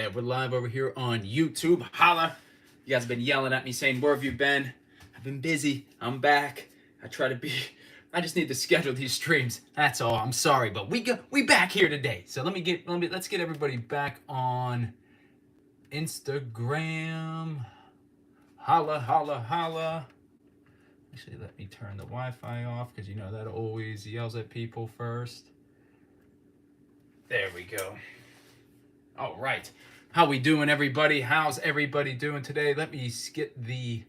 Yeah, we're live over here on YouTube. Holla. You guys have been yelling at me saying, where have you been? I've been busy. I'm back. I just need to schedule these streams. That's all. I'm sorry, but we back here today. So let's get everybody back on Instagram. Holla, holla, holla. Actually, let me turn the Wi-Fi off because you know that always yells at people first. There we go. All right. How we doing, everybody? How's everybody doing today? Let me get the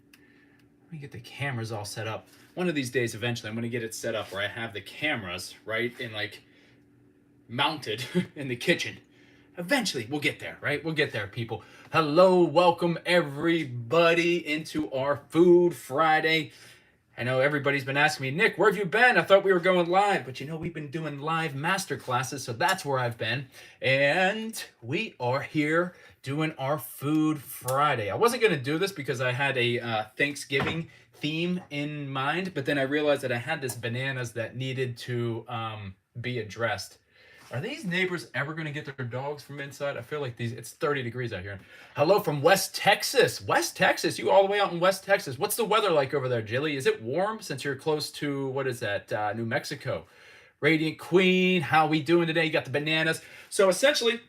cameras all set up. One of these days, eventually, I'm going to get it set up where I have the cameras, right, in mounted in the kitchen. Eventually, we'll get there, right? We'll get there, people. Hello, welcome everybody into our Food Friday. I know everybody's been asking me, Nick, where have you been? I thought we were going live, but you know, we've been doing live master classes, so that's where I've been. And we are here doing our Food Friday. I wasn't going to do this because I had a Thanksgiving theme in mind, but then I realized that I had this bananas that needed to be addressed. Are these neighbors ever going to get their dogs from inside? I feel like it's 30 degrees out here. Hello from West Texas. West Texas, you all the way out in West Texas. What's the weather like over there, Jilly? Is it warm since you're close to, what is that, New Mexico? Radiant Queen, how we doing today? You got the bananas. So essentially,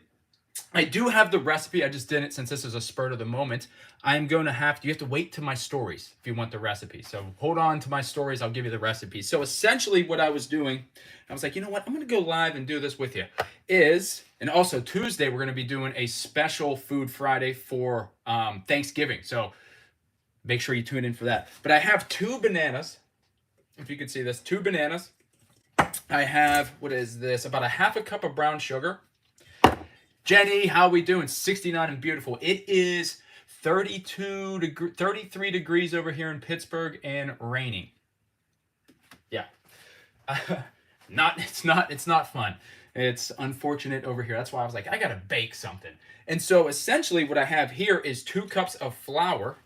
I do have the recipe. I just didn't, since this is a spurt of the moment. I'm going to you have to wait to my stories if you want the recipe. So hold on to my stories. I'll give you the recipe. So essentially what I was doing, I was like, you know what? I'm going to go live and do this with you. And also Tuesday, we're going to be doing a special Food Friday for Thanksgiving. So make sure you tune in for that. But I have 2 bananas. If you can see this, 2 bananas. I have, what is this? About a half a cup of brown sugar. Jenny, how we doing? 69 and beautiful. It is 33 degrees over here in Pittsburgh and raining. Yeah. It's not fun. It's unfortunate over here. That's why I was like, I got to bake something. And so essentially what I have here is 2 cups of flour.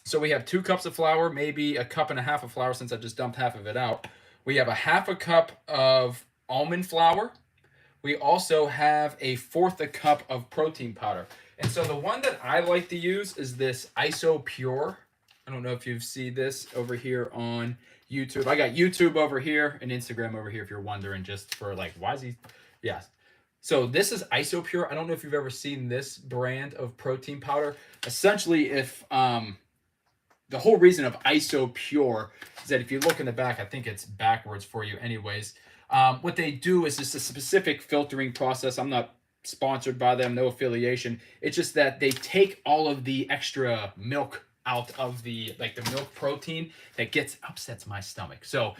So we have 2 cups of flour, maybe a cup and a half of flour since I just dumped half of it out. We have a half a cup of almond flour. We also have a 1/4 a cup of protein powder. And so the one that I like to use is this Isopure. I don't know if you've seen this over here on YouTube. I got YouTube over here and Instagram over here if you're wondering, just for like, why is he? Yeah. So this is Isopure. I don't know if you've ever seen this brand of protein powder. Essentially, if the whole reason of Isopure is that if you look in the back, I think it's backwards for you anyways. What they do is just a specific filtering process. I'm not sponsored by them, no affiliation. It's just that they take all of the extra milk out of the milk protein that upsets my stomach. So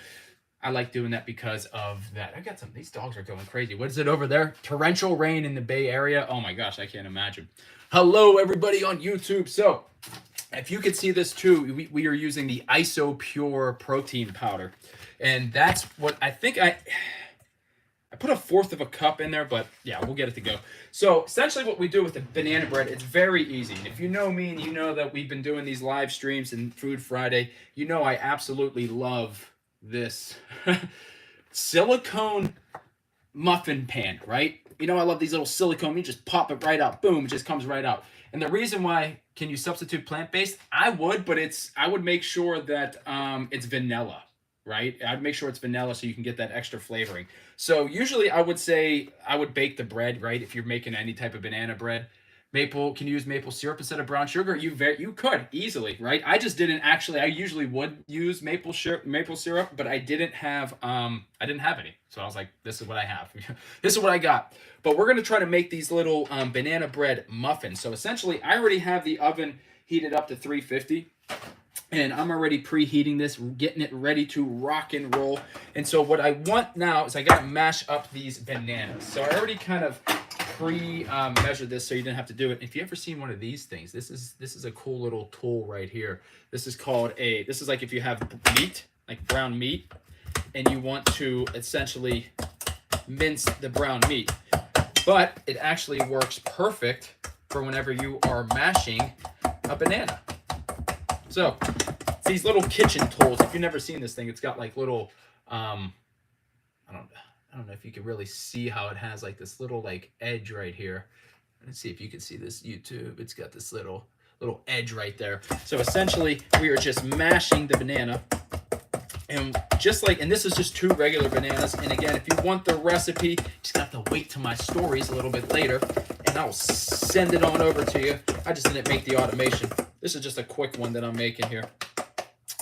I like doing that because of that. These dogs are going crazy. What is it over there? Torrential rain in the Bay Area. Oh my gosh, I can't imagine. Hello, everybody on YouTube. So if you could see this too, we are using the Isopure protein powder. And that's what I think I put a 1/4 of a cup in there, but yeah, we'll get it to go. So essentially what we do with the banana bread, it's very easy. If you know me and you know that we've been doing these live streams and Food Friday, you know I absolutely love this silicone muffin pan, right? You know I love these little silicone, you just pop it right out, boom, it just comes right out. And the reason why, can you substitute plant-based? I would, but I would make sure that it's vanilla. Right? I'd make sure it's vanilla so you can get that extra flavoring. So usually I would say I would bake the bread, right? If you're making any type of banana bread. Can you use maple syrup instead of brown sugar? You could easily, right? I just didn't actually. I usually would use maple syrup, but I didn't have any. So I was like, this is what I have. This is what I got. But we're going to try to make these little banana bread muffins. So essentially I already have the oven heated up to 350. And I'm already preheating this, getting it ready to rock and roll. And so what I want now is I got to mash up these bananas. So I already kind of pre-measured this so you didn't have to do it. If you ever seen one of these things, this is a cool little tool right here. This is like if you have meat, like brown meat, and you want to essentially mince the brown meat. But it actually works perfect for whenever you are mashing a banana. So it's these little kitchen tools. If you've never seen this thing, it's got like little, I don't know if you can really see how it has like this little like edge right here. Let's see if you can see this, YouTube. It's got this little edge right there. So essentially, we are just mashing the banana. And just like, and this is just 2 regular bananas. And again, if you want the recipe, just have to wait to my stories a little bit later, and I'll send it on over to you. I just didn't make the automation. This is just a quick one that I'm making here.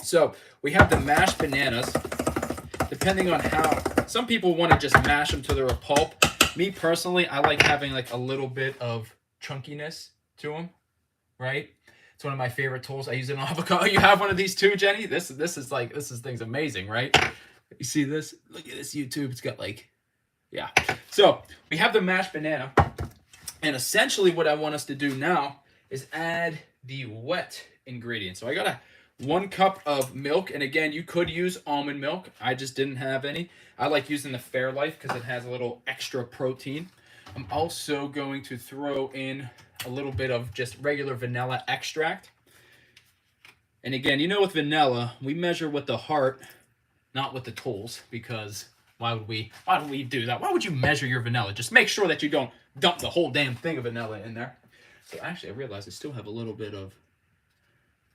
So we have the mashed bananas. Depending on how, some people want to just mash them to they're a pulp. Me personally, I like having like a little bit of chunkiness to them, right? It's one of my favorite tools. I use it on avocado. You have one of these too, Jenny? This thing's amazing, right? You see this? Look at this, YouTube. It's got like, yeah. So we have the mashed banana. And essentially what I want us to do now is add the wet ingredients. So I got 1 cup of milk. And again, you could use almond milk. I just didn't have any. I like using the Fairlife because it has a little extra protein. I'm also going to throw in a little bit of just regular vanilla extract. And again, you know, with vanilla, we measure with the heart, not with the tools, because why would we do that? Why would you measure your vanilla? Just make sure that you don't dump the whole damn thing of vanilla in there. So actually, I realized I still have a little bit of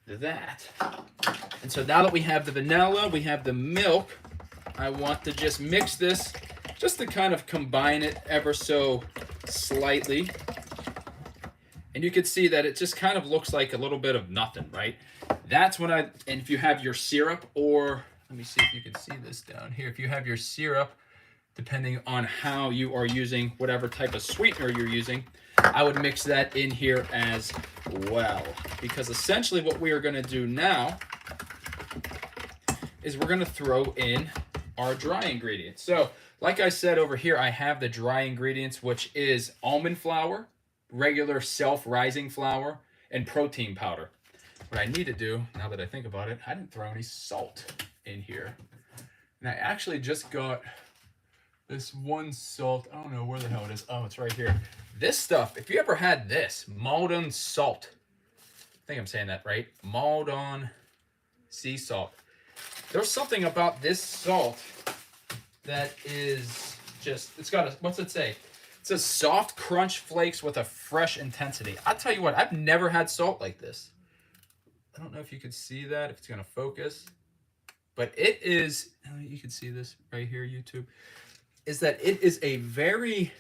that. And so now that we have the vanilla, we have the milk, I want to just mix this just to kind of combine it ever so slightly. And you can see that it just kind of looks like a little bit of nothing, right? That's when and if you have your syrup, or let me see if you can see this down here. If you have your syrup, depending on how you are using whatever type of sweetener you're using, I would mix that in here as well. Because essentially what we are going to do now is we're going to throw in our dry ingredients. So like I said over here, I have the dry ingredients, which is almond flour, regular self-rising flour, and protein powder. What I need to do, now that I think about it, I didn't throw any salt in here. And I actually just got this 1 salt. I don't know where the hell it is. Oh, it's right here. This stuff, if you ever had this, Maldon salt. I think I'm saying that right. Maldon sea salt. There's something about this salt that is just, it's got a, what's it say? It says soft crunch flakes with a fresh intensity. I'll tell you what, I've never had salt like this. I don't know if you could see that, if it's going to focus. But it is, you can see this right here, YouTube, is that it is a very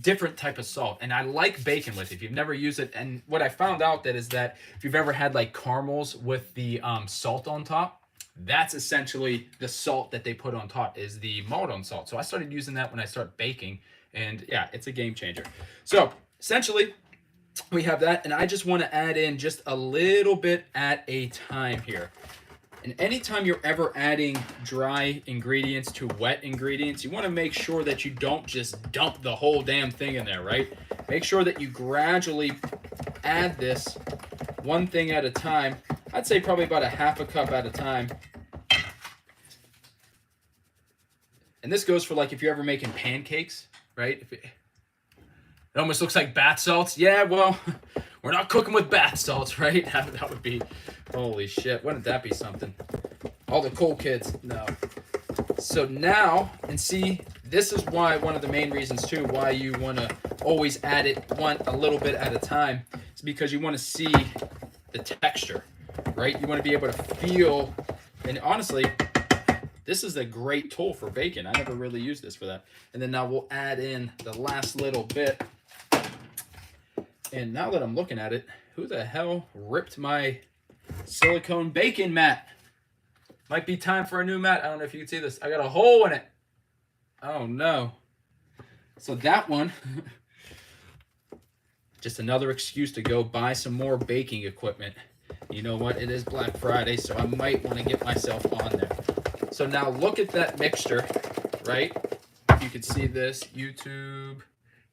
different type of salt. And I like bacon with it if you've never used it. And what I found out that is that if you've ever had like caramels with the salt on top, that's essentially the salt that they put on top is the Maldon salt. So I started using that when I started baking. And yeah, it's a game changer. So essentially, we have that. And I just want to add in just a little bit at a time here. And anytime you're ever adding dry ingredients to wet ingredients, you want to make sure that you don't just dump the whole damn thing in there, right? Make sure that you gradually add this 1 thing at a time. I'd say probably about a half a cup at a time. And this goes for like if you're ever making pancakes, right? It almost looks like bath salts. Yeah, well, we're not cooking with bath salts, right? That would be, holy shit, wouldn't that be something? All the cool kids, no. So now, and see, this is why, one of the main reasons too, why you want to always add it a little bit at a time, is because you want to see the texture, right? You want to be able to feel, and honestly, this is a great tool for bacon. I never really used this for that. And then now we'll add in the last little bit. And now that I'm looking at it, who the hell ripped my silicone bacon mat? Might be time for a new mat. I don't know if you can see this. I got a hole in it. Oh no. So that one, just another excuse to go buy some more baking equipment. You know what? It is Black Friday, so I might want to get myself on there. So now look at that mixture, right? You can see this, YouTube.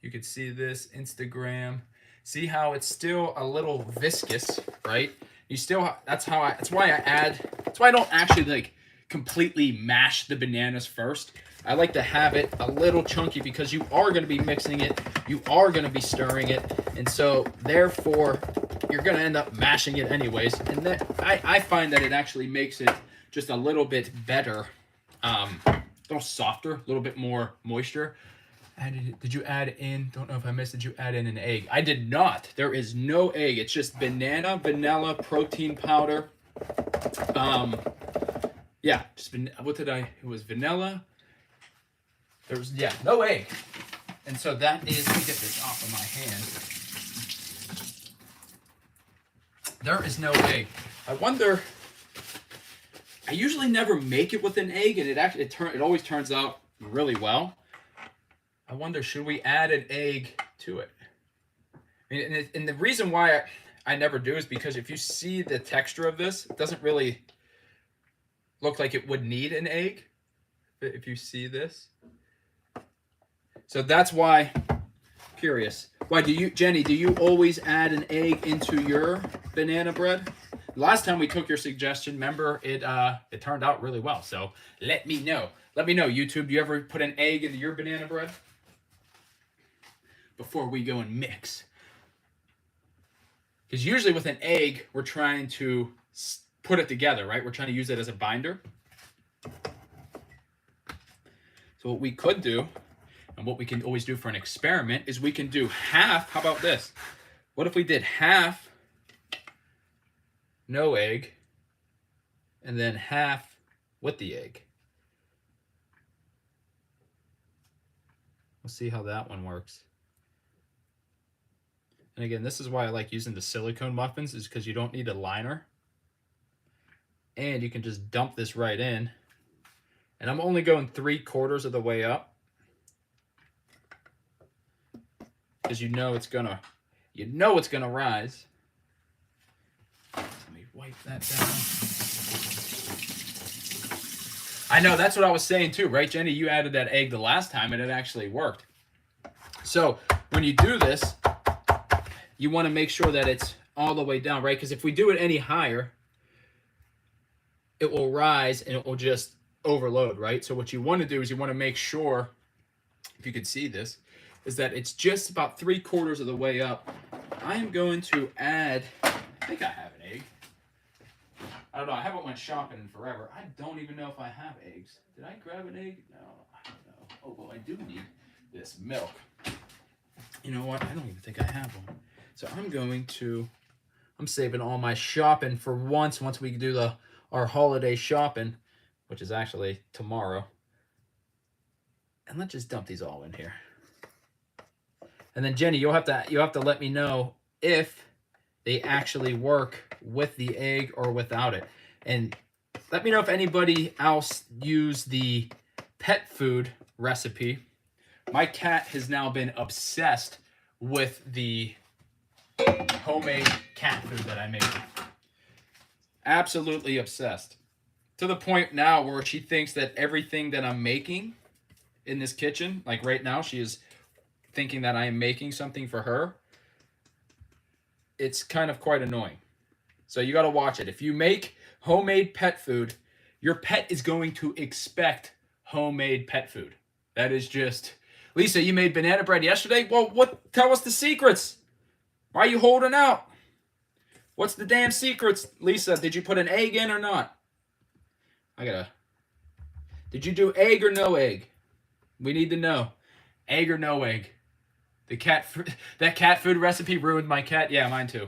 You can see this, Instagram. See how it's still a little viscous, right? You still, that's why I don't actually like completely mash the bananas first. I like to have it a little chunky because you are going to be mixing it, you are going to be stirring it, and so therefore you're going to end up mashing it anyways. And that I find that it actually makes it just a little bit better, a little softer, a little bit more moisture. Did you add in, don't know if I missed, did you add in an egg? I did not. There is no egg. It's just banana, vanilla, protein powder. Yeah, just what did I, it was vanilla. There was, yeah, no egg. And so that is, let me get this off of my hand. There is no egg. I wonder, I usually never make it with an egg, and it always turns out really well. I wonder, should we add an egg to it? I mean, and the reason why I never do is because if you see the texture of this, it doesn't really look like it would need an egg. If you see this. So that's why, curious. Why do you, Jenny, do you always add an egg into your banana bread? Last time we took your suggestion, remember, it turned out really well. So let me know. Let me know, YouTube, do you ever put an egg into your banana bread? Before we go and mix. Because usually with an egg, we're trying to put it together, right? We're trying to use it as a binder. So what we could do, and what we can always do for an experiment, is we can do half. How about this? What if we did half no egg, and then half with the egg? We'll see how that one works. And again, this is why I like using the silicone muffins, is because you don't need a liner. And you can just dump this right in. And I'm only going 3/4 of the way up. Because you know it's gonna rise. Let me wipe that down. I know, that's what I was saying too, right, Jenny? You added that egg the last time and it actually worked. So when you do this, you want to make sure that it's all the way down, right? Because if we do it any higher, it will rise and it will just overload, right? So what you want to do is you want to make sure, if you could see this, is that it's just about 3/4 of the way up. I am going to add, I think I have an egg. I don't know, I haven't went shopping in forever. I don't even know if I have eggs. Did I grab an egg? No, I don't know. Oh, well, I do need this milk. You know what? I don't even think I have one. So I'm saving all my shopping for once we do our holiday shopping, which is actually tomorrow. And let's just dump these all in here. And then Jenny, you'll have to let me know if they actually work with the egg or without it. And let me know if anybody else used the pet food recipe. My cat has now been obsessed with the homemade cat food that I made. Absolutely obsessed. To the point now where she thinks that everything that I'm making in this kitchen, like right now, she is thinking that I am making something for her. It's kind of quite annoying. So you got to watch it. If you make homemade pet food, your pet is going to expect homemade pet food. That is just... Lisa, you made banana bread yesterday? Well, tell us the secrets. Why are you holding out? What's the damn secrets? Lisa, did you put an egg in or not? Did you do egg or no egg? We need to know. Egg or no egg? That cat food recipe ruined my cat. Yeah, mine too.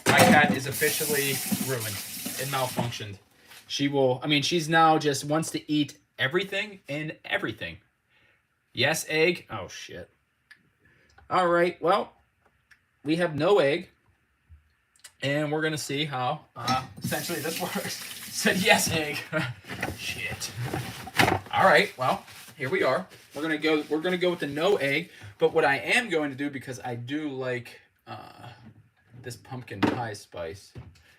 My cat is officially ruined and malfunctioned. She's now just wants to eat everything and everything. Yes, egg. Oh, shit. All right, well, we have no egg. And we're going to see how essentially this works. Said yes, egg. Shit. All right, well, here we are. We're going to go with the no egg. But what I am going to do, because I do like this pumpkin pie spice,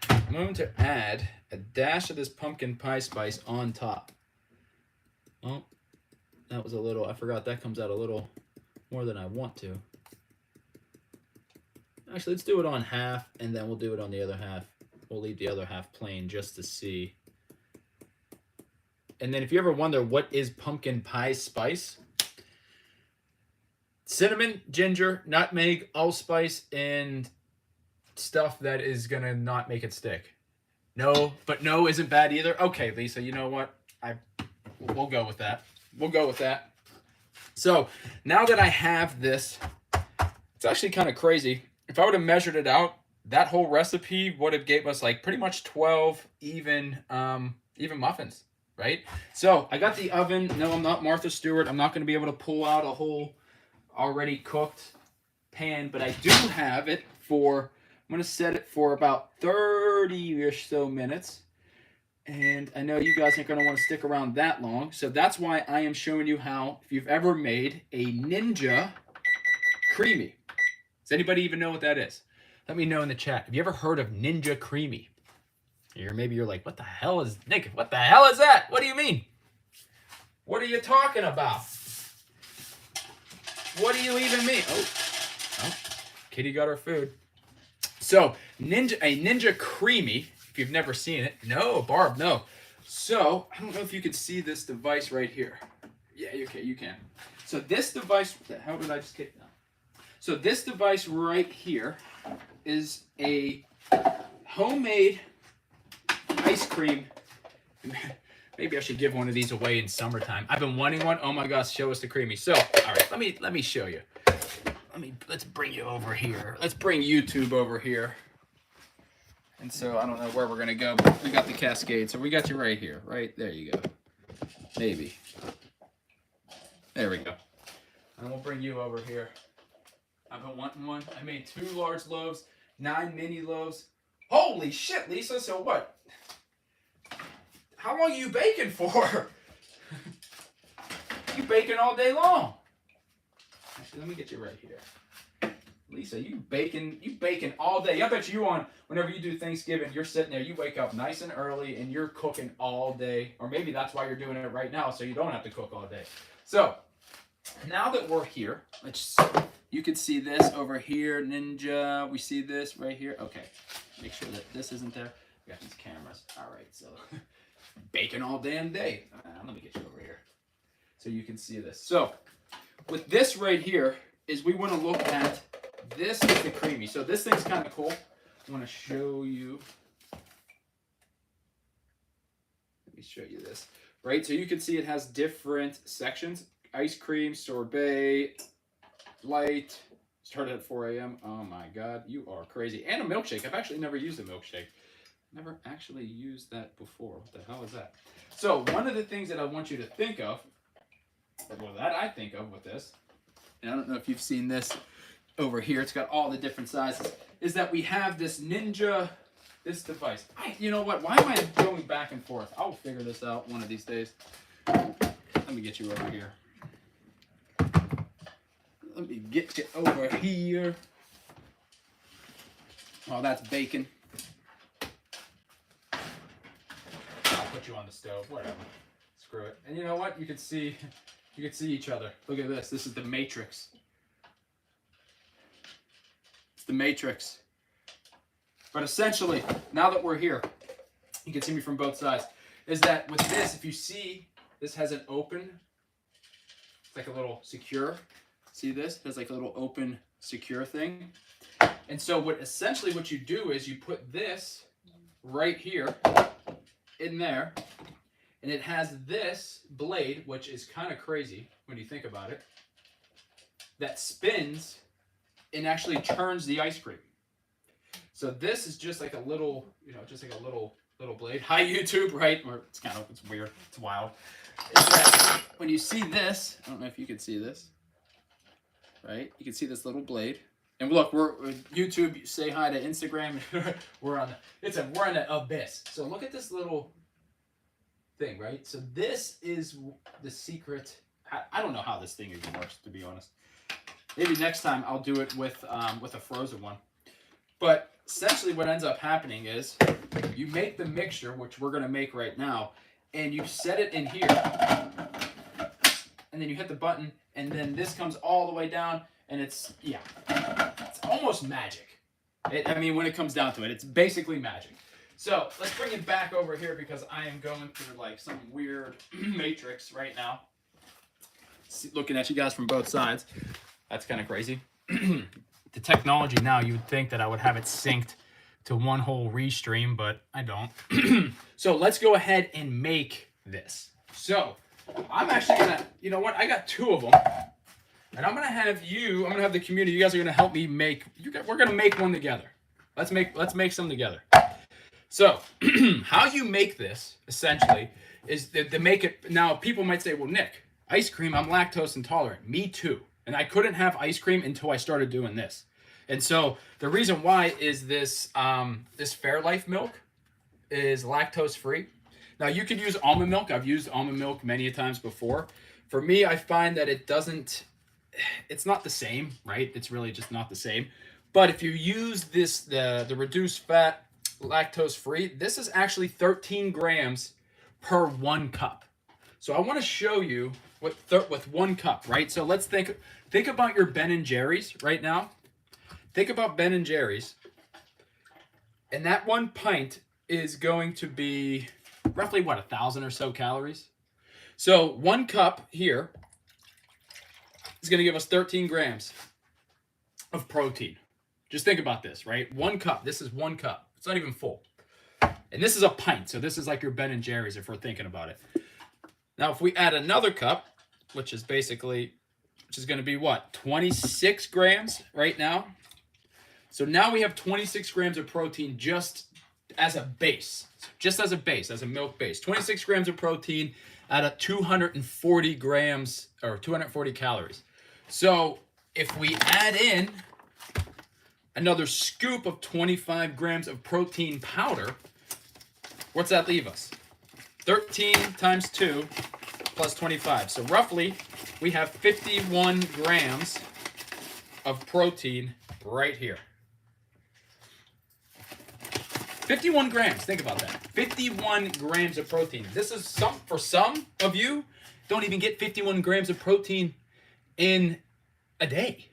I'm going to add a dash of this pumpkin pie spice on top. Well, that was a little, I forgot that comes out a little more than I want to. Actually, let's do it on half, and then we'll do it on the other half. We'll leave the other half plain just to see. And then if you ever wonder what is pumpkin pie spice, cinnamon, ginger, nutmeg, allspice, and stuff that is going to not make it stick. No, but no isn't bad either. Okay, Lisa, you know what? We'll go with that. We'll go with that. So now that I have this, it's actually kind of crazy. If I would have measured it out, that whole recipe would have gave us like pretty much 12 even muffins, right? So I got the oven. No, I'm not Martha Stewart. I'm not going to be able to pull out a whole already cooked pan, but I do have it for, I'm going to set it for about 30-ish so minutes. And I know you guys aren't going to want to stick around that long. So that's why I am showing you how, if you've ever made a Ninja Creamy. Does anybody even know what that is? Let me know in the chat. Have you ever heard of Ninja Creamy? Or maybe you're like, what the hell is, Nick, what the hell is that? What do you mean? What are you talking about? What do you even mean? Oh, Kitty got her food. So, a Ninja Creamy, if you've never seen it. No, Barb, no. So, I don't know if you can see this device right here. Yeah, okay, you can. So this device, what the hell did I just kick down? So this device right here is a homemade ice cream. Maybe I should give one of these away in summertime. I've been wanting one. Oh my gosh, show us the creamy. So, all right, let me show you. Let's bring you over here. Let's bring YouTube over here. And so I don't know where we're gonna go, but we got the Cascade. So we got you right here, right there. You go. Maybe. There we go. And we'll bring you over here. I've been wanting one. I made 2 large loaves, 9 mini loaves. Holy shit, Lisa! So what? How long are you baking for? You baking all day long. Actually, let me get you right here. Lisa, you baking all day. I bet you whenever you do Thanksgiving, you're sitting there, you wake up nice and early and you're cooking all day. Or maybe that's why you're doing it right now, so you don't have to cook all day. So, now that we're here, you can see this over here, Ninja. We see this right here. Okay, make sure that this isn't there. We got these cameras. All right, so baking all damn day. Let me get you over here so you can see this. So with this right here is we want to look at this is the creamy. So this thing's kind of cool. I want to show you. Let me show you this. Right, so you can see it has different sections. Ice cream, sorbet, light, started at 4 a.m. Oh my God, you are crazy. And a milkshake. I've actually never used a milkshake. Never actually used that before. What the hell is that? So one of the things that I want you to think of, well, that I think of with this, and I don't know if you've seen this over here, it's got all the different sizes, is that we have this Ninja, this device. You know what? Why am I going back and forth? I'll figure this out one of these days. Let me get you over here. Let me get you over here. Oh, that's bacon. I'll put you on the stove, whatever. Screw it. And you know what? You can see each other. Look at this. This is the Matrix. It's the Matrix. But essentially, now that we're here, you can see me from both sides. Is that with this, if you see, this has an open. It's like a little secure. See this? It has like a little open, secure thing. And so what you do is you put this right here in there, and it has this blade, which is kind of crazy when you think about it, that spins and actually turns the ice cream. So this is just like a little, just like a little blade. Hi YouTube, right? Or it's weird, it's wild. Is that when you see this, I don't know if you can see this. Right? You can see this little blade. And look, we're YouTube, say hi to Instagram. we're in the abyss. So look at this little thing, right? So this is the secret. I don't know how this thing even works, to be honest. Maybe next time I'll do it with a frozen one. But essentially what ends up happening is you make the mixture, which we're going to make right now, and you set it in here. And then you hit the button, and then this comes all the way down, and it's almost magic. When it comes down to it, it's basically magic. So let's bring it back over here because I am going through like some weird matrix right now. Looking at you guys from both sides. That's kind of crazy. The technology now, you would think that I would have it synced to one whole restream, but I don't. So let's go ahead and make this. So I'm actually gonna, you know what? I got 2 of them, and I'm gonna have the community. You guys are gonna help me make. We're gonna make one together. Let's make some together. So, how you make this essentially is to make it. Now, people might say, "Well, Nick, ice cream. I'm lactose intolerant. Me too." And I couldn't have ice cream until I started doing this. And so the reason why is this this Fairlife milk is lactose free. Now you could use almond milk. I've used almond milk many times before. For me, I find that it's not the same, right? It's really just not the same. But if you use this, the reduced fat lactose free, this is actually 13 grams per 1 cup. So I want to show you with 1 cup, right? So let's think about your Ben and Jerry's right now. Think about Ben and Jerry's. And that 1 pint is going to be roughly, what, 1,000 or so calories? So 1 cup here is going to give us 13 grams of protein. Just think about this, right? 1 cup. This is 1 cup. It's not even full. And this is a pint. So this is like your Ben and Jerry's if we're thinking about it. Now, if we add another cup, which is going to be what? 26 grams right now. So now we have 26 grams of protein just as a base, as a milk base. 26 grams of protein at a 240 grams or 240 calories. So if we add in another scoop of 25 grams of protein powder, what's that leave us? 13 times 2 plus 25. So roughly, we have 51 grams of protein right here. 51 grams, think about that. 51 grams of protein. This is for some of you, don't even get 51 grams of protein in a day.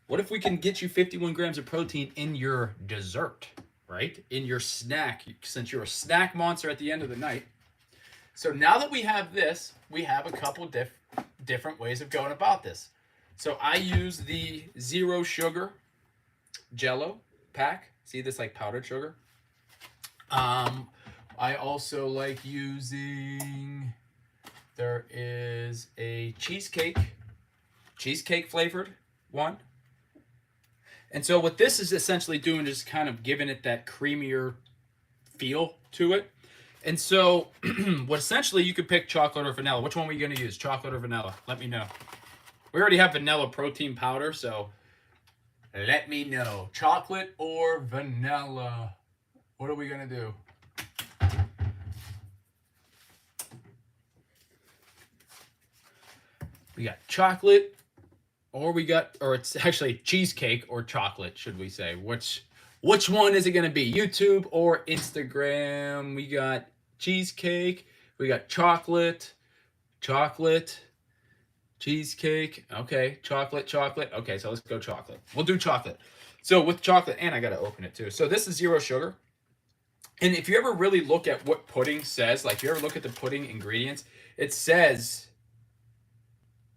What if we can get you 51 grams of protein in your dessert, right? In your snack, since you're a snack monster at the end of the night. So now that we have this, we have a couple different ways of going about this. So I use the 0 sugar Jello pack. See this like powdered sugar? I also like using, there is a cheesecake flavored one. And so what this is essentially doing is kind of giving it that creamier feel to it. And so what essentially you could pick chocolate or vanilla. Which one are you going to use? Chocolate or vanilla? Let me know. We already have vanilla protein powder, so let me know. Chocolate or vanilla? What are we going to do? We got chocolate, or it's actually cheesecake or chocolate, should we say? Which one is it going to be? YouTube or Instagram? We got cheesecake. We got chocolate, cheesecake. Okay, chocolate. Okay, so let's go chocolate. We'll do chocolate. So with chocolate, and I got to open it too. So this is 0 sugar. And if you ever really look at what pudding says, like if you ever look at the pudding ingredients, it says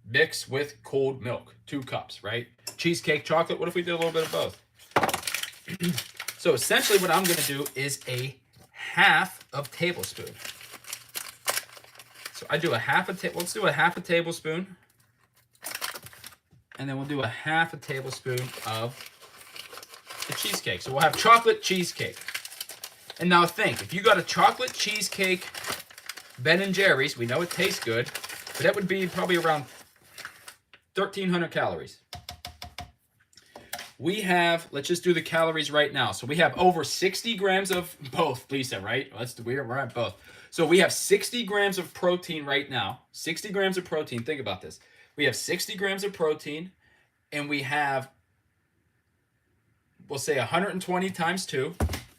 mix with cold milk, 2 cups, right? Cheesecake, chocolate. What if we did a little bit of both? So essentially what I'm going to do is a half of tablespoon. So I do let's do a half a tablespoon. And then we'll do a half a tablespoon of the cheesecake. So we'll have chocolate cheesecake. And now think, if you got a chocolate cheesecake Ben and Jerry's, we know it tastes good, but that would be probably around 1,300 calories. We have, let's just do the calories right now. So we have over 60 grams of both, Lisa, right? We're at both. So we have 60 grams of protein right now. 60 grams of protein. Think about this. We have 60 grams of protein, and we have, we'll say 120 times 2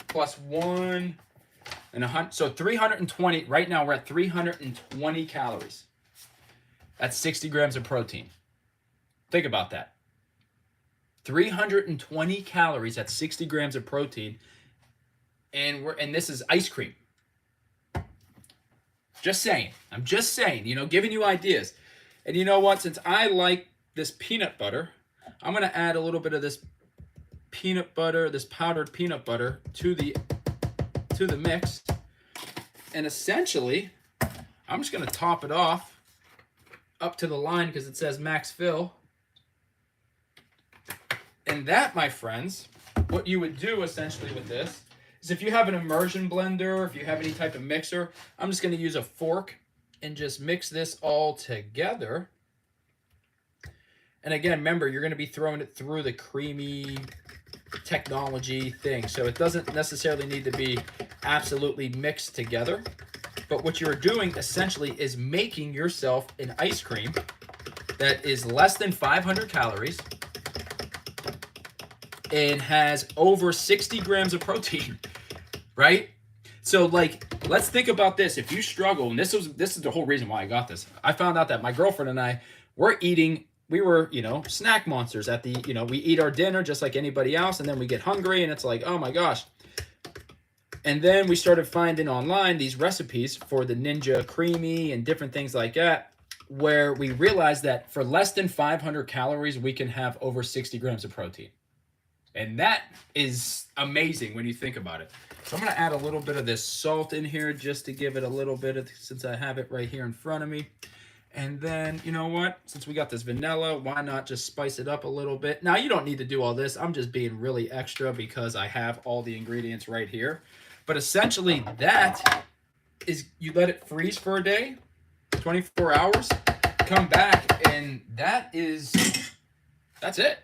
plus 1 and 100. So 320. Right now we're at 320 calories. That's 60 grams of protein. Think about that. 320 calories at 60 grams of protein, and this is ice cream. Just saying. I'm just saying, giving you ideas. And you know what? Since I like this peanut butter, I'm going to add a little bit of this peanut butter, this powdered peanut butter to the mix. And essentially, I'm just going to top it off up to the line because it says max fill. And that, my friends, what you would do essentially with this is if you have an immersion blender, if you have any type of mixer, I'm just going to use a fork and just mix this all together. And again, remember, you're going to be throwing it through the creamy technology thing. So it doesn't necessarily need to be absolutely mixed together. But what you're doing essentially is making yourself an ice cream that is less than 500 calories and has over 60 grams of protein, right? So like, let's think about this. If you struggle, and this is the whole reason why I got this. I found out that my girlfriend and I were, you know, snack monsters at the, you know, we eat our dinner just like anybody else, and then we get hungry and it's like, oh my gosh. And then we started finding online these recipes for the Ninja Creamy and different things like that, where we realized that for less than 500 calories, we can have over 60 grams of protein. And that is amazing when you think about it. So I'm going to add a little bit of this salt in here just to give it a little bit of, since I have it right here in front of me. And then, you know what? Since we got this vanilla, why not just spice it up a little bit? Now, you don't need to do all this. I'm just being really extra because I have all the ingredients right here. But essentially, that is, you let it freeze for a day, 24 hours, come back, and that's it.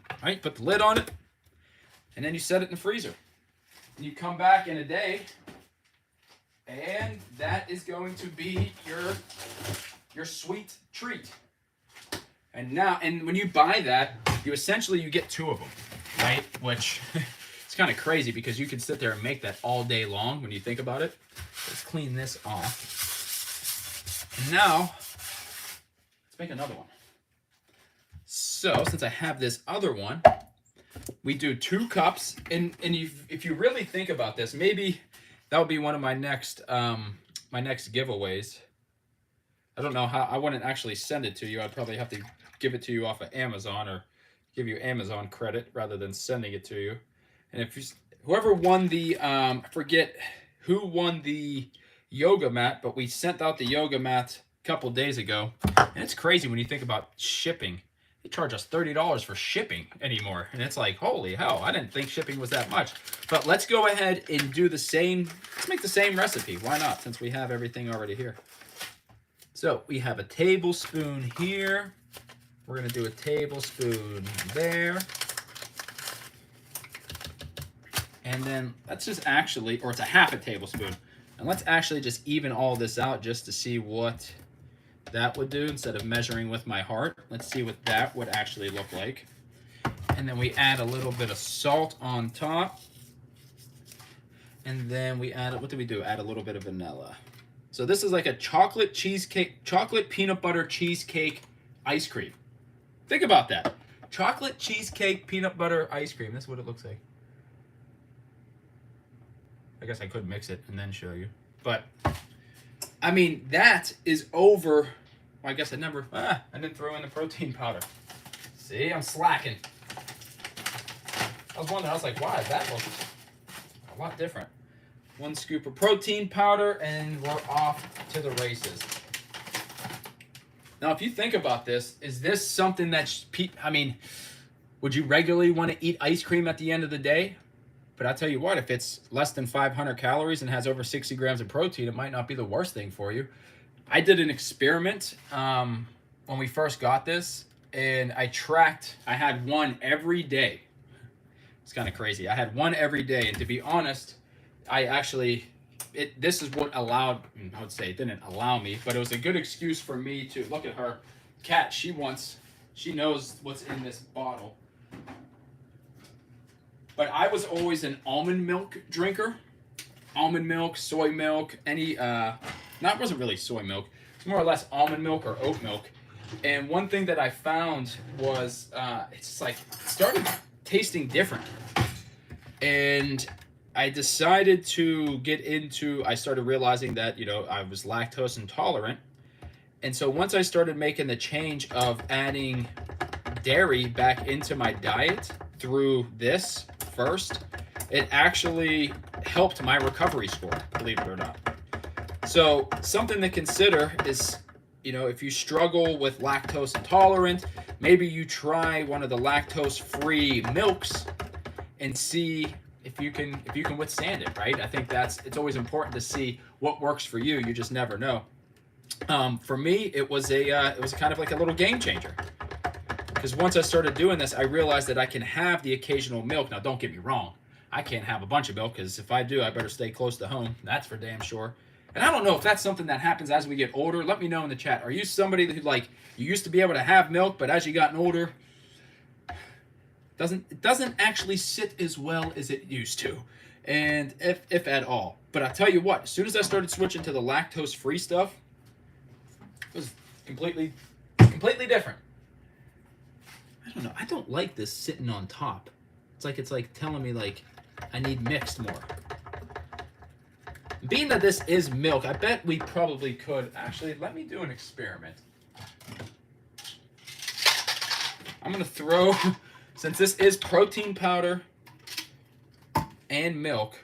All right, put the lid on it, and then you set it in the freezer. And you come back in a day, and that is going to be your sweet treat. And now, and when you buy that, you get 2 of them, right? Which it's kind of crazy because you can sit there and make that all day long when you think about it. Let's clean this off. And now, let's make another one. So, since I have this other one, we do 2 cups. And if you really think about this, maybe that would be one of my next giveaways. I don't know how, I wouldn't actually send it to you. I'd probably have to give it to you off of Amazon or give you Amazon credit rather than sending it to you. And if you, whoever won the, I forget who won the yoga mat, but we sent out the yoga mat a couple days ago. And it's crazy when you think about shipping. They charge us $30 for shipping anymore. And it's like, holy hell, I didn't think shipping was that much. But let's go ahead and do the same, let's make the same recipe. Why not, since we have everything already here. So we have a tablespoon here. We're gonna do a tablespoon there. And then let's just actually, or it's a half a tablespoon. And let's actually just even all this out just to see what that would do instead of measuring with my heart. Let's see what that would actually look like. And then we add a little bit of salt on top. And then we add, what do we do? Add a little bit of vanilla. So this is like a chocolate peanut butter cheesecake ice cream. Think about that. Chocolate cheesecake peanut butter ice cream. That's what it looks like. I guess I could mix it and then show you. But, I mean, that is over. Well, I guess I didn't throw in the protein powder. See, I'm slacking. I was wondering, I was like, why? That looks a lot different. 1 scoop of protein powder, and we're off to the races. Now, if you think about this, is this something that, I mean, would you regularly want to eat ice cream at the end of the day? But I'll tell you what, if it's less than 500 calories and has over 60 grams of protein, it might not be the worst thing for you. I did an experiment when we first got this, and I had one every day. It's kind of crazy. I had one every day, and to be honest, this is what allowed, I would say it didn't allow me, but it was a good excuse for me to look at her cat. She knows what's in this bottle. But I was always an almond milk drinker. Almond milk, soy milk, wasn't really soy milk. It's more or less almond milk or oat milk. And one thing that I found was it's like it started tasting different. And I decided to I started realizing that, I was lactose intolerant. And so once I started making the change of adding dairy back into my diet through this first, it actually helped my recovery score, believe it or not. So something to consider is, you know, if you struggle with lactose intolerant, maybe you try one of the lactose-free milks and see if you can withstand it, right? I think it's always important to see what works for you. You just never know. For me, it was kind of like a little game changer, because once I started doing this, I realized that I can have the occasional milk. Now, don't get me wrong, I can't have a bunch of milk, because if I do, I better stay close to home. That's for damn sure. And I don't know if that's something that happens as we get older. Let me know in the chat. Are you somebody who, like, you used to be able to have milk, but as you gotten older, it doesn't actually sit as well as it used to, and if at all. But I tell you what, as soon as I started switching to the lactose-free stuff, it was completely different. I don't know. I don't like this sitting on top. It's like telling me, like, I need mixed more. Being that this is milk, I bet we probably could. Actually, let me do an experiment. I'm going to throw, since this is protein powder and milk,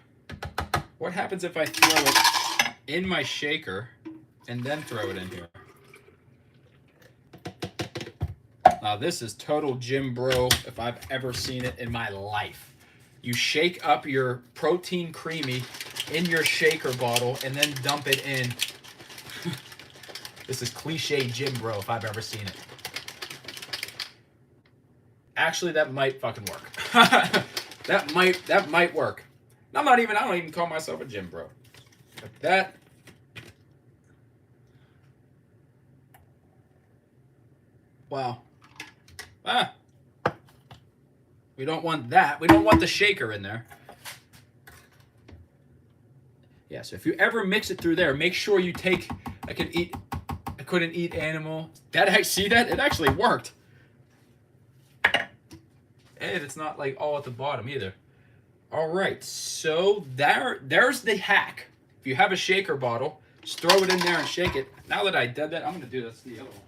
what happens if I throw it in my shaker and then throw it in here? Now, this is total gym bro if I've ever seen it in my life. You shake up your protein creamy in your shaker bottle and then dump it in. This is cliche gym bro if I've ever seen it. Actually, that might fucking work. that might work. I don't even call myself a gym bro. But that. Wow. We don't want that. We don't want the shaker in there. Yeah, so if you ever mix it through there, make sure you take, I couldn't eat animal. See that? It actually worked. And it's not like all at the bottom either. All right, so there's the hack. If you have a shaker bottle, just throw it in there and shake it. Now that I did that, I'm gonna do this to the other one.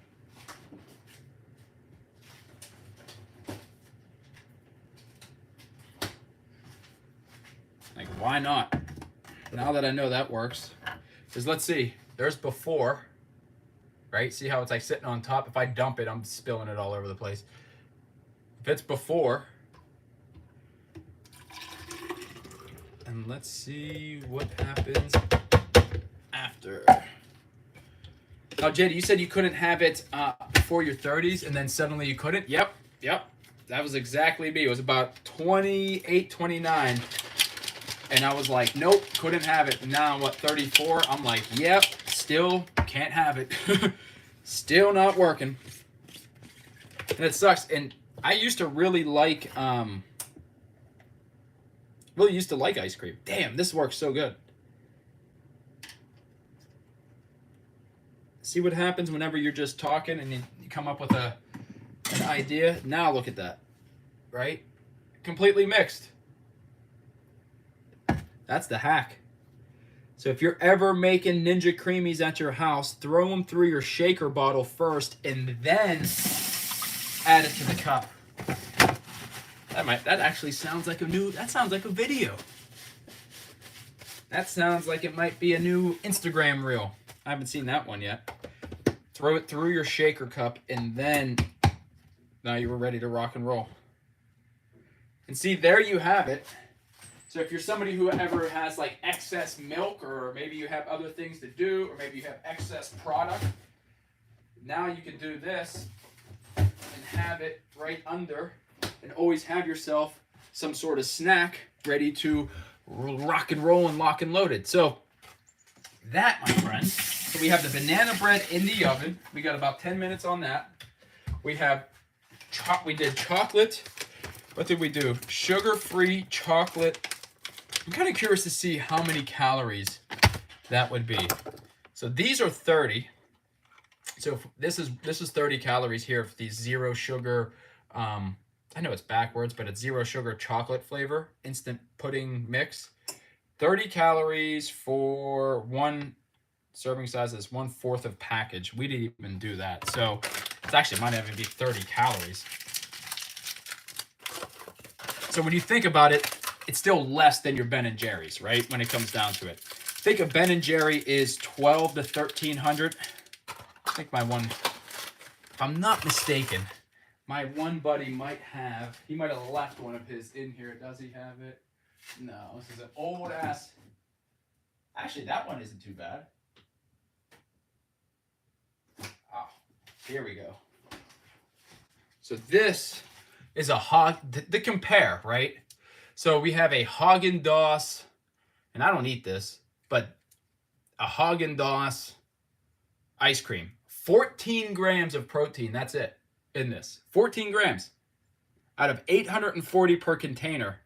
Like, why not? Now that I know that works. Because let's see, there's before, right? See how it's like sitting on top? If I dump it, I'm spilling it all over the place. If it's before, and let's see what happens after. Now, Jada, you said you couldn't have it before your 30s, and then suddenly you couldn't? Yep. That was exactly me. It was about 28, 29. And I was like, nope, couldn't have it. Now I'm, 34? I'm like, yep, still can't have it. Still not working. And it sucks. And I used to really like, ice cream. Damn, this works so good. See what happens whenever you're just talking and you come up with an idea? Now look at that, right? Completely mixed. That's the hack. So if you're ever making Ninja Creamies at your house, throw them through your shaker bottle first and then add it to the cup. That actually sounds like that sounds like a video. That sounds like it might be a new Instagram reel. I haven't seen that one yet. Throw it through your shaker cup and then now you were ready to rock and roll. And see, there you have it. So if you're somebody who ever has like excess milk, or maybe you have other things to do, or maybe you have excess product, now you can do this and have it right under and always have yourself some sort of snack ready to rock and roll and lock and loaded. So that, my friends, so we have the banana bread in the oven. We got about 10 minutes on that. We did chocolate. What did we do? Sugar-free chocolate. I'm kind of curious to see how many calories that would be. So these are 30. So this is 30 calories here for the zero sugar. I know it's backwards, but it's zero sugar chocolate flavor instant pudding mix. 30 calories for one serving size is 1/4 of package. We didn't even do that, so it's actually might even be 30 calories. So when you think about it, it's still less than your Ben and Jerry's, right? When it comes down to it. think a Ben & Jerry is 12 to 1300. I think my one, if I'm not mistaken, my one buddy might have, he might have left one of his in here. Does he have it? No, this is an old ass. Actually, that one isn't too bad. Oh, here we go. So this is the compare, right? So we have a Haagen-Dazs, and I don't eat this, but a Haagen-Dazs ice cream. 14 grams of protein, that's it, in this. 14 grams out of 840 per container.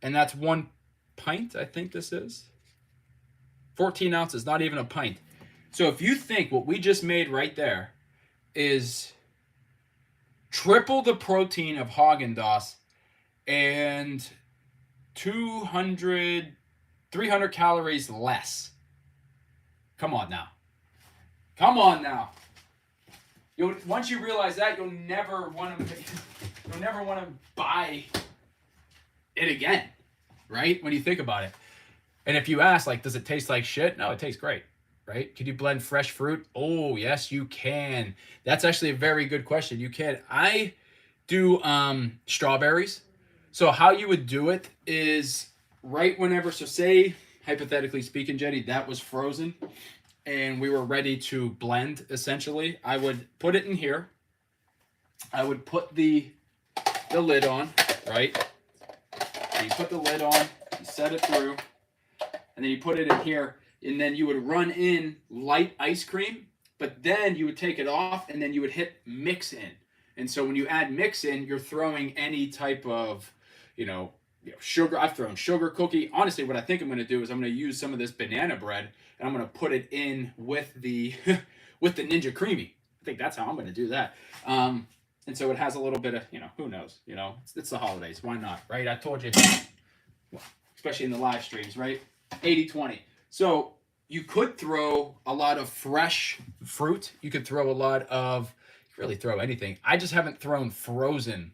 And that's 1 pint, I think this is. 14 ounces, not even a pint. So if you think what we just made right there is triple the protein of Haagen-Dazs and 300 calories less. Come on now. Come on now. Once you realize that, you'll never want to buy it again, right? When you think about it. And if you ask, like, does it taste like shit? No, it tastes great, right? Can you blend fresh fruit? Oh, yes, you can. That's actually a very good question. You can. I do strawberries. So how you would do it is right whenever, so say, hypothetically speaking, Jenny, that was frozen and we were ready to blend, essentially. I would put it in here. I would put the lid on, right? So you put the lid on, you set it through, and then you put it in here, and then you would run in light ice cream, but then you would take it off, and then you would hit mix in. And so when you add mix in, you're throwing any type of, sugar. I've thrown sugar cookie. Honestly, what I think I'm going to do is I'm going to use some of this banana bread, and I'm going to put it in with the with the Ninja Creami. I think that's how I'm going to do that. And so it has a little bit of, who knows, it's the holidays. Why not, right? I told you, especially in the live streams, right? 80-20. So you could throw a lot of fresh fruit. You could throw a lot of, really throw anything. I just haven't thrown frozen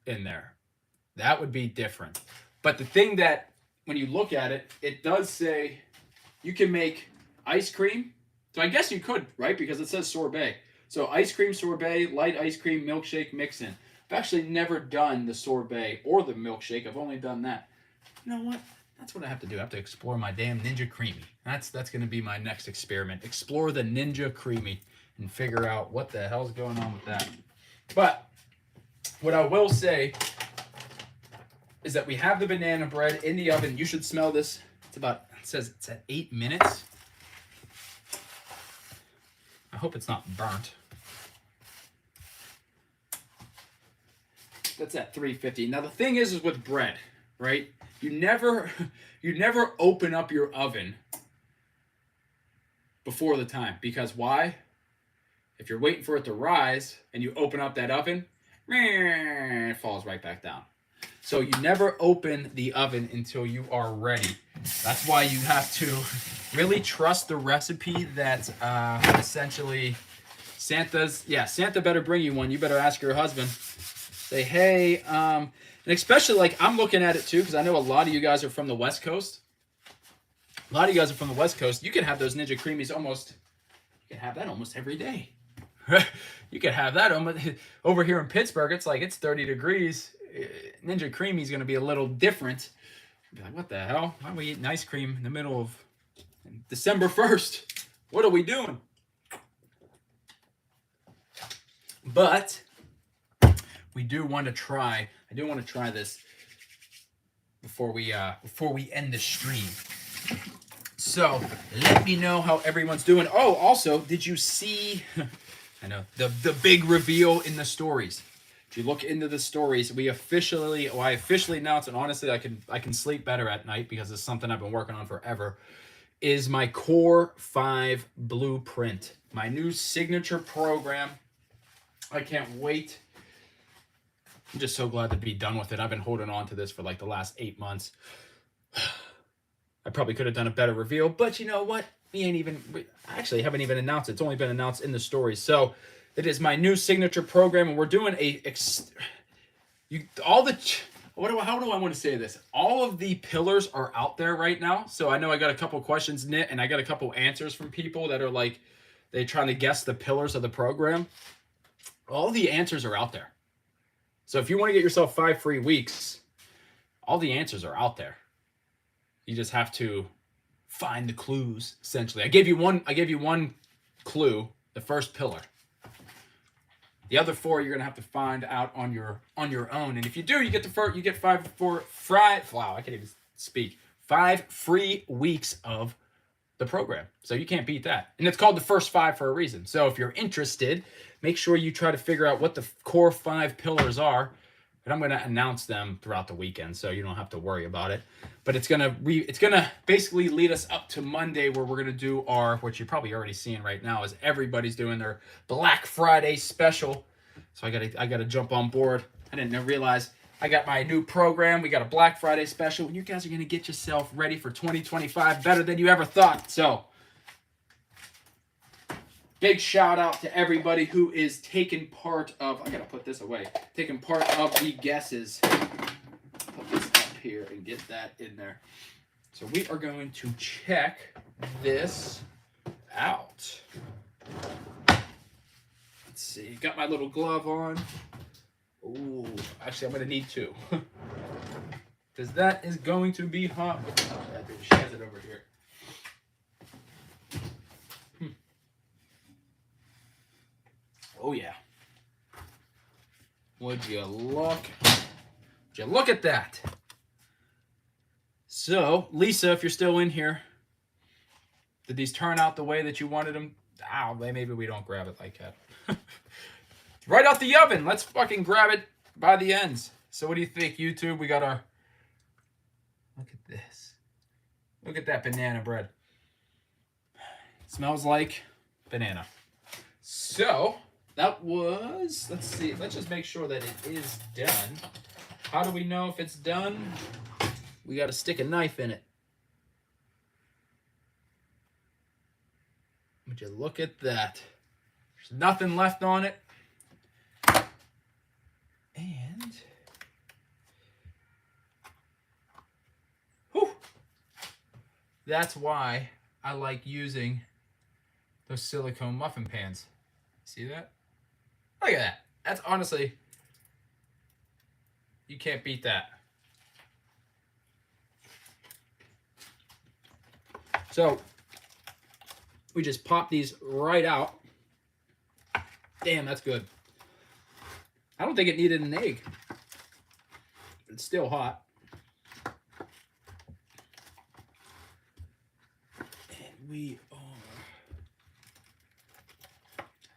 in there. That would be different. But the thing that, when you look at it, it does say you can make ice cream. So I guess you could, right? Because it says sorbet. So ice cream sorbet, light ice cream, milkshake, mix-in. I've actually never done the sorbet or the milkshake. I've only done that. You know what? That's what I have to do. I have to explore my damn Ninja Creami. That's going to be my next experiment. Explore the Ninja Creami and figure out what the hell's going on with that. But what I will say is that we have the banana bread in the oven. You should smell this. It says it's at 8 minutes. I hope it's not burnt. That's at 350. Now the thing is with bread, right? You never open up your oven before the time. Because why? If you're waiting for it to rise and you open up that oven, it falls right back down. So you never open the oven until you are ready. That's why you have to really trust the recipe that essentially Santa better bring you one. You better ask your husband. Say, hey, and especially like I'm looking at it too, because I know a lot of you guys are from the West Coast. You can have those Ninja Creamies almost every day. You can have that over here in Pittsburgh. It's 30 degrees. Ninja Creami is going to be a little different. Be like, what the hell? Why are we eating ice cream in the middle of December 1st? What are we doing? But I do want to try this before we end the stream. So let me know how everyone's doing. Oh, also, did you see? I know the big reveal in the stories. If you look into the stories, I officially announced, and honestly, I can sleep better at night because it's something I've been working on forever. Is my Core 5 Blueprint, my new signature program. I can't wait. I'm just so glad to be done with it. I've been holding on to this for like the last 8 months. I probably could have done a better reveal, but you know what? We actually haven't even announced it. It's only been announced in the stories. So it is my new signature program, and we're doing a how do I want to say this? All of the pillars are out there right now. So I know I got a couple questions, Knit, and I got a couple answers from people that are like, they're trying to guess the pillars of the program. All the answers are out there. So if you want to get yourself 5 free weeks, all the answers are out there. You just have to find the clues, essentially. I gave you one clue, the first pillar. The other 4 you're gonna have to find out on your own. And if you do, you get 5 wow, I can't even speak. 5 free weeks of the program. So you can't beat that. And it's called the first 5 for a reason. So if you're interested, make sure you try to figure out what the core 5 pillars are. And I'm gonna announce them throughout the weekend, so you don't have to worry about it. But it's gonna basically lead us up to Monday, where we're gonna do our, what you're probably already seeing right now, is everybody's doing their Black Friday special. So I gotta jump on board. I didn't realize I got my new program. We got a Black Friday special, and you guys are gonna get yourself ready for 2025 better than you ever thought. So big shout out to everybody who is taking part of, I gotta put this away, taking part of the guesses. Put this up here and get that in there. So we are going to check this out. Let's see, got my little glove on. Ooh, actually I'm gonna need 2. Because that is going to be hot. She has it over here. Oh yeah. Would you look at that? So, Lisa, if you're still in here, did these turn out the way that you wanted them? Ow, maybe we don't grab it like that. Right out the oven. Let's fucking grab it by the ends. So what do you think, YouTube? We got our... Look at this. Look at that banana bread. Smells like banana. So... that was, let's see, let's just make sure that it is done. How do we know if it's done? We got to stick a knife in it. Would you look at that? There's nothing left on it. And, whew, that's why I like using those silicone muffin pans. See that? Look at that. That's honestly, you can't beat that. So, we just pop these right out. Damn, that's good. I don't think it needed an egg. It's still hot. And we are...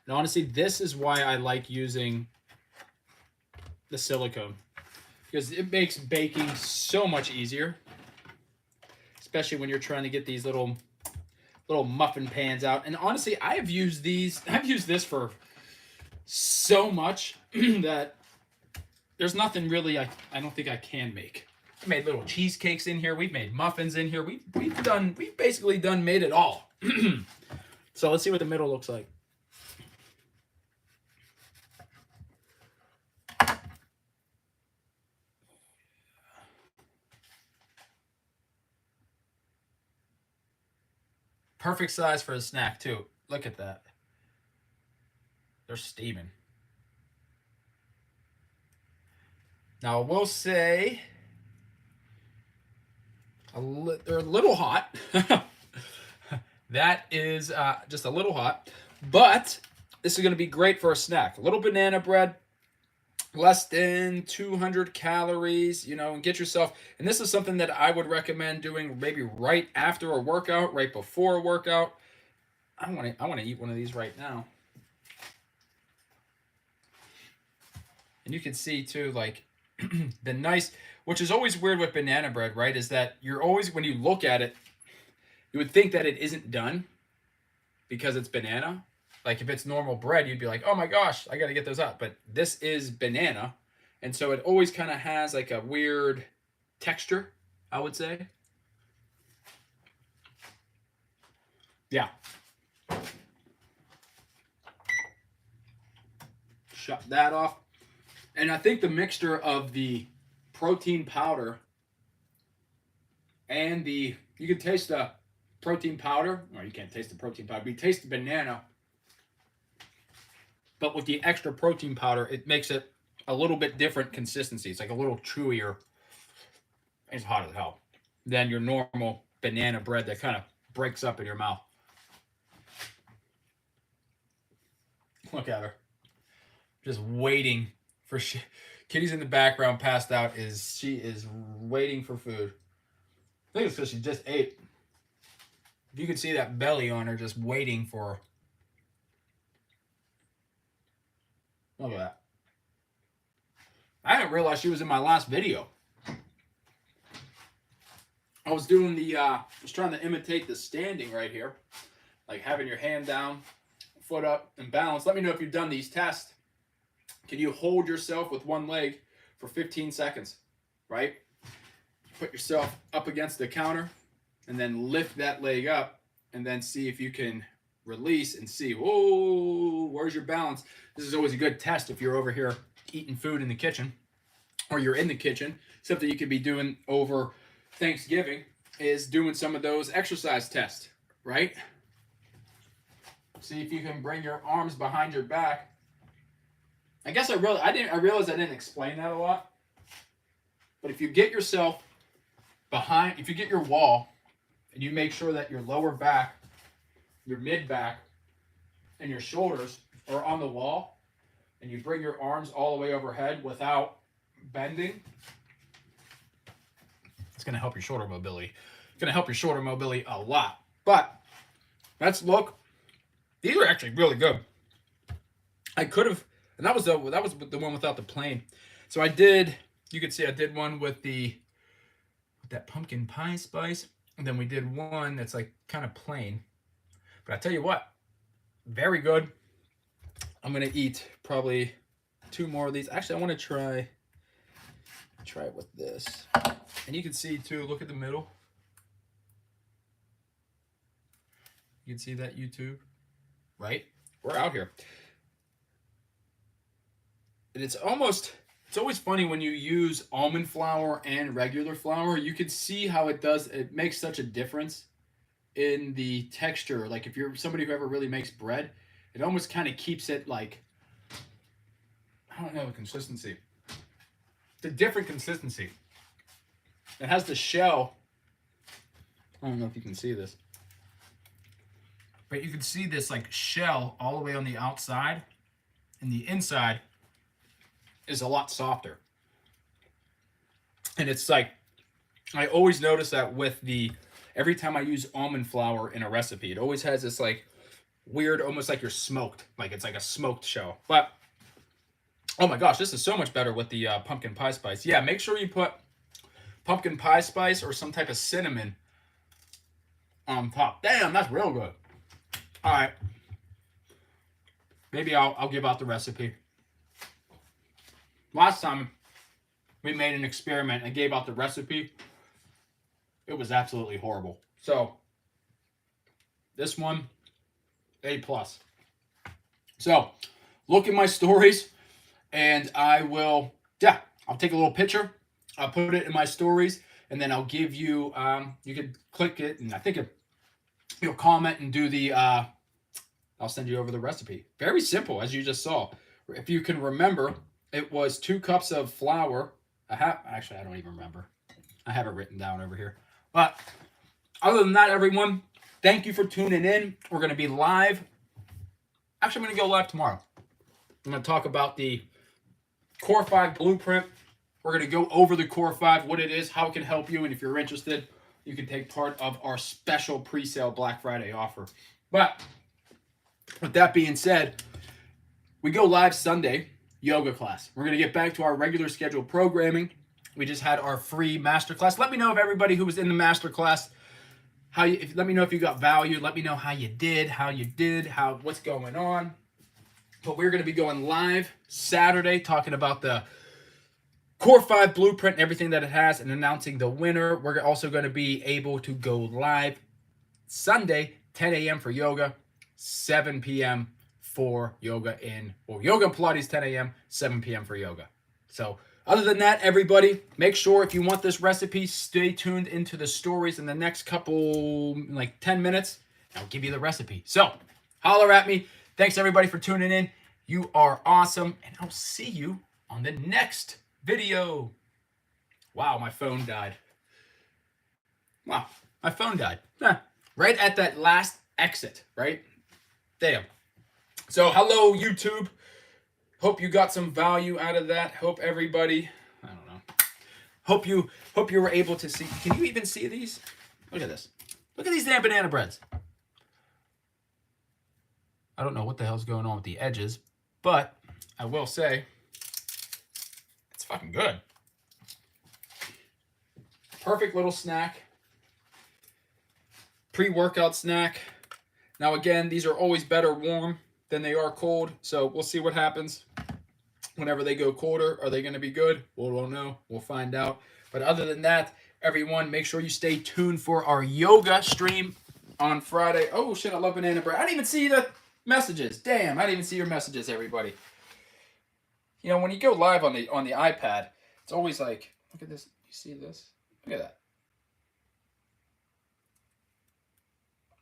and honestly, this is why I like using the silicone, because it makes baking so much easier, especially when you're trying to get these little muffin pans out. And honestly, I've used this for so much that there's nothing really I don't think I can make. I made little cheesecakes in here. We've made muffins in here. We've basically made it all. So let's see what the middle looks like. Perfect size for a snack, too. Look at that. They're steaming. Now, I will say they're a little hot. That is just a little hot. But this is going to be great for a snack. A little banana bread, less than 200 calories, you know, and get yourself, and this is something that I would recommend doing maybe right after a workout, right before a workout. I want to eat one of these right now. And you can see too, like, the nice, which is always weird with banana bread, right, is that you're always, when you look at it, you would think that it isn't done because it's banana. Like if it's normal bread, you'd be like, oh my gosh, I got to get those out. But this is banana. And so it always kind of has like a weird texture, I would say. Yeah. Shut that off. And I think the mixture of the protein powder and you can taste the protein powder, or you can't taste the protein powder, but you taste the banana. But with the extra protein powder, it makes it a little bit different consistency. It's like a little chewier. It's hot as hell than your normal banana bread that kind of breaks up in your mouth. Look at her. Just waiting for Kitty's in the background, passed out. She is waiting for food. I think it's because she just ate. You can see that belly on her just waiting for her. Look at that. I didn't realize she was in my last video. I was doing was trying to imitate the standing right here. Like having your hand down, foot up, and balance. Let me know if you've done these tests. Can you hold yourself with one leg for 15 seconds, right? Put yourself up against the counter and then lift that leg up and then see if you can release and see, whoa, where's your balance? This is always a good test if you're over here eating food in the kitchen or you're in the kitchen. Something you could be doing over Thanksgiving is doing some of those exercise tests, right? See if you can bring your arms behind your back. I guess I realized I didn't explain that a lot. But if you get yourself behind, if you get your wall and you make sure that your lower back, your mid back, and your shoulders are on the wall, and you bring your arms all the way overhead without bending, it's going to help your shoulder mobility. It's going to help your shoulder mobility a lot. But let's look. These are actually really good. I could have, and that was the one without the plane. So I did. You can see I did one with that pumpkin pie spice, and then we did one that's like kind of plain. But I tell you what, very good. I'm gonna eat probably 2 more of these. Actually, I want to try it with this, and you can see too. Look at the middle. You can see that YouTube, right? We're out here. And it's always funny when you use almond flour and regular flour. You can see how it makes such a difference in the texture. Like if you're somebody who ever really makes bread, it almost kind of keeps it like, I don't know the consistency. It's a different consistency. It has the shell. I don't know if you can see this. But you can see this like shell all the way on the outside, and the inside is a lot softer. And it's like, I always notice that with every time I use almond flour in a recipe, it always has this like weird, almost like you're smoked, like it's like a smoked shell. But oh my gosh, this is so much better with the pumpkin pie spice. Yeah, make sure you put pumpkin pie spice or some type of cinnamon on top. Damn, that's real good. All right, maybe I'll give out the recipe. Last time we made an experiment and gave out the recipe, it was absolutely horrible. So this one, A+. So look at my stories, and I'll take a little picture, I'll put it in my stories, and then I'll give you, you can click it, and I think you'll comment and do I'll send you over the recipe. Very simple, as you just saw. If you can remember, it was 2 cups of flour. Actually, I don't even remember. I have it written down over here. But other than that, everyone, thank you for tuning in. We're going to be live. Actually, I'm going to go live tomorrow. I'm going to talk about the Core 5 blueprint. We're going to go over the Core 5, what it is, how it can help you, and if you're interested, you can take part of our special pre-sale Black Friday offer. But with that being said, we go live Sunday. Yoga class. We're going to get back to our regular scheduled programming. We just had our free masterclass. Let me know if everybody who was in the masterclass, let me know if you got value. Let me know how you did, what's going on. But we're going to be going live Saturday talking about the Core 5 blueprint and everything that it has and announcing the winner. We're also going to be able to go live Sunday, 10 a.m. for yoga, 7 p.m. for yoga and Pilates, 10 a.m., 7 p.m. for yoga. So other than that, everybody, make sure if you want this recipe, stay tuned into the stories in the next couple, like 10 minutes. I'll give you the recipe. So, holler at me. Thanks, everybody, for tuning in. You are awesome, and I'll see you on the next video. Wow, my phone died. Wow, my phone died. Right at that last exit, right? Damn. So, hello, YouTube. Hope you got some value out of that. Hope everybody, I don't know. Hope you were able to see. Can you even see these? Look at this. Look at these damn banana breads. I don't know what the hell's going on with the edges, but I will say it's fucking good. Perfect little snack. Pre-workout snack. Now again, these are always better warm than they are cold, so we'll see what happens whenever they go colder. Are they going to be good? We'll don't know. We'll find out. But other than that, everyone, make sure you stay tuned for our yoga stream on Friday. Oh shit, I love banana bread. I didn't even see the messages. Damn, I didn't even see your messages, everybody. You know, when you go live on the iPad, it's always like, look at this. You see this? Look at that.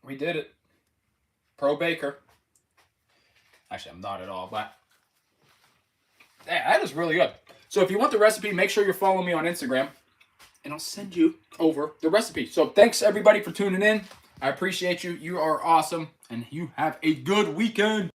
We did it. Pro Baker. Actually, I'm not at all, but that is really good. So if you want the recipe, make sure you're following me on Instagram, and I'll send you over the recipe. So thanks, everybody, for tuning in. I appreciate you. You are awesome, and you have a good weekend.